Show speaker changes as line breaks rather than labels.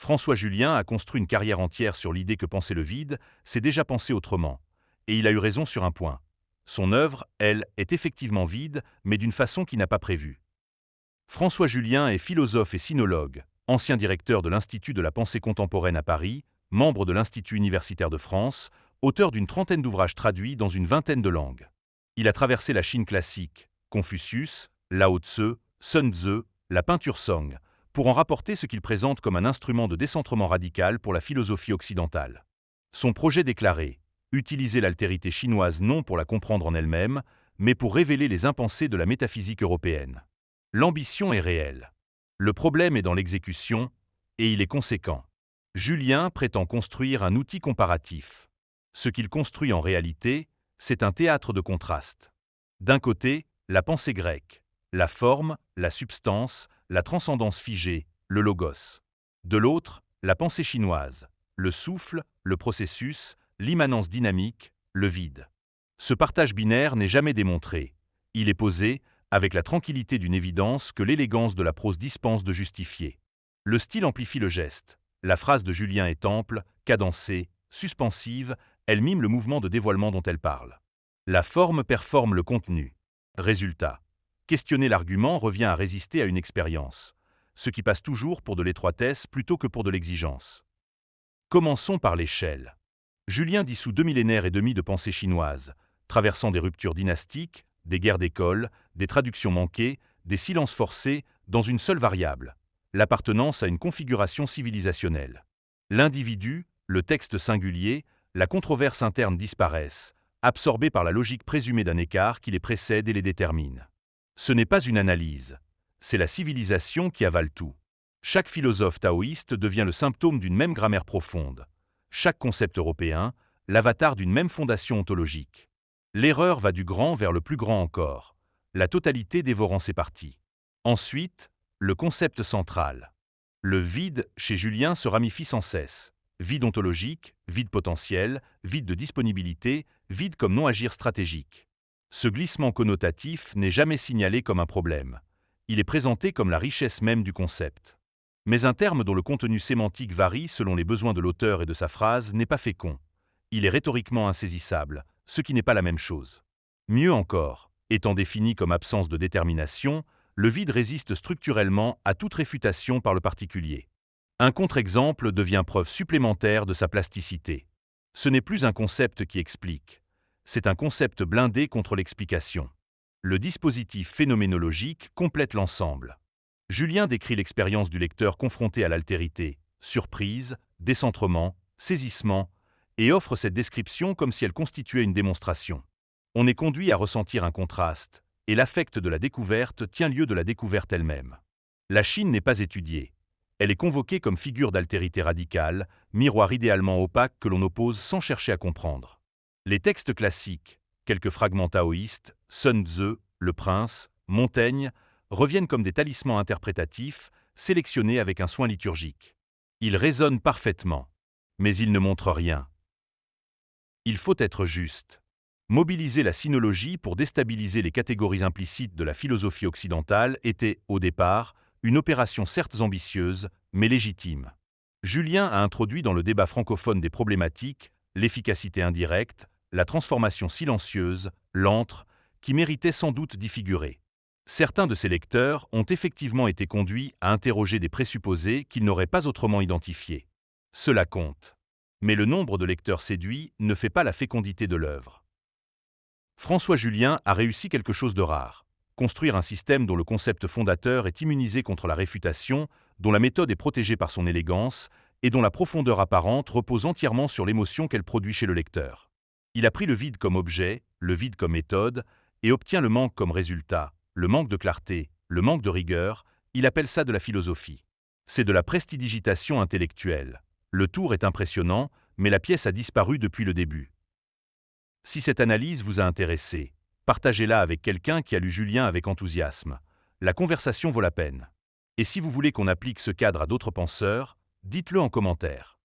François Julien a construit une carrière entière sur l'idée que penser le vide, c'est déjà penser autrement. Et il a eu raison sur un point. Son œuvre, elle, est effectivement vide, mais d'une façon qu'il n'a pas prévue. François Julien est philosophe et sinologue, ancien directeur de l'Institut de la pensée contemporaine à Paris, membre de l'Institut universitaire de France, auteur d'une trentaine d'ouvrages traduits dans une vingtaine de langues. Il a traversé la Chine classique, Confucius, Lao Tse, Sun Tzu, la peinture Song, pour en rapporter ce qu'il présente comme un instrument de décentrement radical pour la philosophie occidentale. Son projet déclaré, utiliser l'altérité chinoise non pour la comprendre en elle-même, mais pour révéler les impensés de la métaphysique européenne. L'ambition est réelle. Le problème est dans l'exécution, et il est conséquent. Julien prétend construire un outil comparatif. Ce qu'il construit en réalité, c'est un théâtre de contrastes. D'un côté, la pensée grecque, la forme, la substance, la transcendance figée, le logos. De l'autre, la pensée chinoise, le souffle, le processus, l'immanence dynamique, le vide. Ce partage binaire n'est jamais démontré. Il est posé, avec la tranquillité d'une évidence que l'élégance de la prose dispense de justifier. Le style amplifie le geste. La phrase de Julien est ample, cadencée, suspensive, elle mime le mouvement de dévoilement dont elle parle. La forme performe le contenu. Résultat. Questionner l'argument revient à résister à une expérience, ce qui passe toujours pour de l'étroitesse plutôt que pour de l'exigence. Commençons par l'échelle. Julien dissout 2 millénaires et demi de pensée chinoise, traversant des ruptures dynastiques, des guerres d'école, des traductions manquées, des silences forcés, dans une seule variable, l'appartenance à une configuration civilisationnelle. L'individu, le texte singulier, la controverse interne disparaissent, absorbés par la logique présumée d'un écart qui les précède et les détermine. Ce n'est pas une analyse, c'est la civilisation qui avale tout. Chaque philosophe taoïste devient le symptôme d'une même grammaire profonde. Chaque concept européen, l'avatar d'une même fondation ontologique. L'erreur va du grand vers le plus grand encore, la totalité dévorant ses parties. Ensuite, le concept central. Le vide, chez Julien, se ramifie sans cesse. Vide ontologique, vide potentiel, vide de disponibilité, vide comme non-agir stratégique. Ce glissement connotatif n'est jamais signalé comme un problème. Il est présenté comme la richesse même du concept. Mais un terme dont le contenu sémantique varie selon les besoins de l'auteur et de sa phrase n'est pas fécond. Il est rhétoriquement insaisissable, ce qui n'est pas la même chose. Mieux encore, étant défini comme absence de détermination, le vide résiste structurellement à toute réfutation par le particulier. Un contre-exemple devient preuve supplémentaire de sa plasticité. Ce n'est plus un concept qui explique, c'est un concept blindé contre l'explication. Le dispositif phénoménologique complète l'ensemble. Julien décrit l'expérience du lecteur confronté à l'altérité, surprise, décentrement, saisissement, et offre cette description comme si elle constituait une démonstration. On est conduit à ressentir un contraste, et l'affect de la découverte tient lieu de la découverte elle-même. La Chine n'est pas étudiée. Elle est convoquée comme figure d'altérité radicale, miroir idéalement opaque que l'on oppose sans chercher à comprendre. Les textes classiques, quelques fragments taoïstes, Sun Tzu, Le Prince, Montaigne, reviennent comme des talismans interprétatifs, sélectionnés avec un soin liturgique. Ils résonnent parfaitement, mais ils ne montrent rien. Il faut être juste. Mobiliser la sinologie pour déstabiliser les catégories implicites de la philosophie occidentale était, au départ, une opération certes ambitieuse, mais légitime. Julien a introduit dans le débat francophone des problématiques, l'efficacité indirecte, la transformation silencieuse, l'antre, qui méritaient sans doute d'y figurer. Certains de ses lecteurs ont effectivement été conduits à interroger des présupposés qu'ils n'auraient pas autrement identifiés. Cela compte. Mais le nombre de lecteurs séduits ne fait pas la fécondité de l'œuvre. François Julien a réussi quelque chose de rare. Construire un système dont le concept fondateur est immunisé contre la réfutation, dont la méthode est protégée par son élégance, et dont la profondeur apparente repose entièrement sur l'émotion qu'elle produit chez le lecteur. Il a pris le vide comme objet, le vide comme méthode, et obtient le manque comme résultat, le manque de clarté, le manque de rigueur, il appelle ça de la philosophie. C'est de la prestidigitation intellectuelle. Le tour est impressionnant, mais la pièce a disparu depuis le début. Si cette analyse vous a intéressé, partagez-la avec quelqu'un qui a lu Julien avec enthousiasme. La conversation vaut la peine. Et si vous voulez qu'on applique ce cadre à d'autres penseurs, dites-le en commentaire.